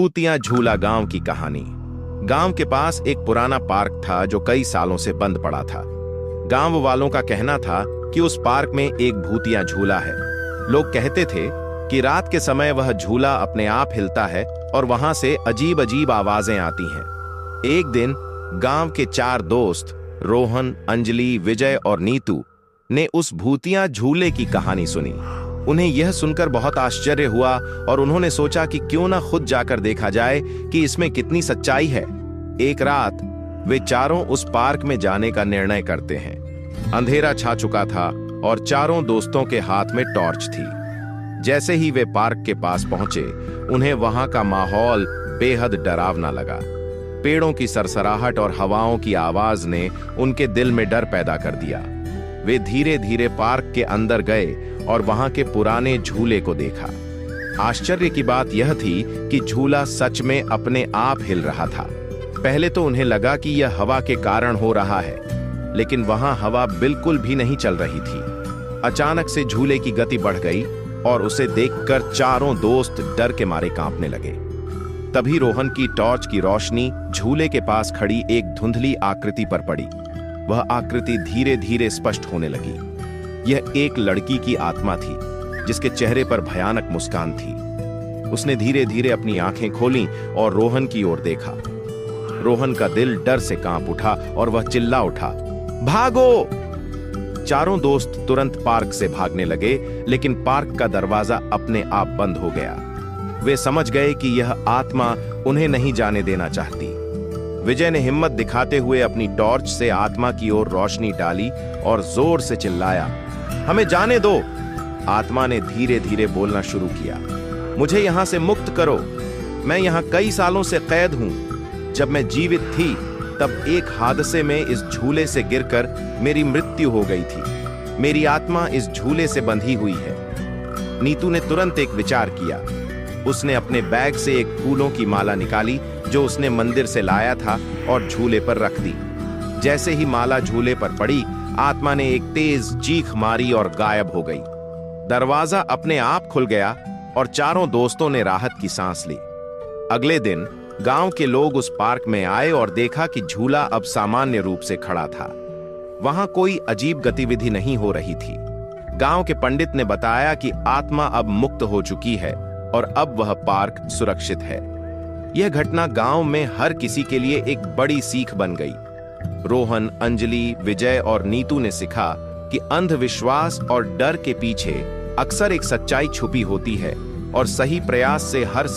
भूतिया झूला गांव की कहानी। गांव के पास एक पुराना पार्क था जो कई सालों से बंद पड़ा था। गांव वालों का कहना था कि उस पार्क में एक भूतिया झूला है। लोग कहते थे कि रात के समय वह झूला अपने आप हिलता है और वहां से अजीब अजीब आवाजें आती हैं। एक दिन गांव के 4 दोस्त रोहन, अंजलि, विजय और नीतू ने उस भूतिया झूले की कहानी सुनी। उन्हें यह सुनकर बहुत आश्चर्य हुआ और उन्होंने सोचा कि क्यों ना खुद जाकर देखा जाए कि इसमें कितनी सच्चाई है। एक रात वे चारों उस पार्क में जाने का निर्णय करते हैं। अंधेरा छा चुका था और चारों दोस्तों के हाथ में टॉर्च थी। जैसे ही वे पार्क के पास पहुंचे, उन्हें वहां का माहौल बेहद डरावना लगा। पेड़ों की सरसराहट और हवाओं की आवाज ने उनके दिल में डर पैदा कर दिया। वे धीरे धीरे पार्क के अंदर गए और वहां के पुराने झूले को देखा। आश्चर्य की बात यह थी कि झूला सच में अपने आप हिल रहा था। पहले तो उन्हें लगा कि यह हवा के कारण हो रहा है, लेकिन वहां हवा बिल्कुल भी नहीं चल रही थी। अचानक से झूले की गति बढ़ गई और उसे देखकर चारों दोस्त डर के मारे कांपने लगे। तभी रोहन की टॉर्च की रोशनी झूले के पास खड़ी एक धुंधली आकृति पर पड़ी। वह आकृति धीरे धीरे स्पष्ट होने लगी। यह एक लड़की की आत्मा थी जिसके चेहरे पर भयानक मुस्कान थी। उसने धीरे धीरे अपनी आंखें खोलीं और रोहन की ओर देखा। रोहन का दिल डर से कांप उठा और वह चिल्ला उठा, भागो! चारों दोस्त तुरंत पार्क से भागने लगे, लेकिन पार्क का दरवाजा अपने आप बंद हो गया। वे समझ गए कि यह आत्मा उन्हें नहीं जाने देना चाहती। विजय ने हिम्मत दिखाते हुए अपनी टॉर्च से आत्मा की ओर रोशनी डाली और जोर से चिल्लाया, हमें जाने दो! आत्मा ने धीरे धीरे बोलना शुरू किया, मुझे यहां से मुक्त करो। मैं यहां कई सालों से कैद हूं। जब मैं जीवित थी तब एक हादसे में इस झूले से गिरकर मेरी मृत्यु हो गई थी। मेरी आत्मा इस झूले से बंधी हुई है। नीतू ने तुरंत एक विचार किया। उसने अपने बैग से एक फूलों की माला निकाली जो उसने मंदिर से लाया था और झूले पर रख दी। जैसे ही माला झूले पर पड़ी, आत्मा ने एक तेज चीख मारी और गायब हो गई। दरवाजा अपने आप खुल गया और चारों दोस्तों ने राहत की सांस ली। अगले दिन गांव के लोग उस पार्क में आए और देखा कि झूला अब सामान्य रूप से खड़ा था। वहां कोई अजीब गतिविधि नहीं हो रही थी। गांव के पंडित ने बताया कि आत्मा अब मुक्त हो चुकी है और अब वह पार्क सुरक्षित है। यह घटना गांव में हर किसी के लिए एक बड़ी सीख बन गई। रोहन, अंजलि, विजय और नीतू ने सीखा कि अंधविश्वास और डर के पीछे अक्सर एक सच्चाई छुपी होती है और सही प्रयास से हर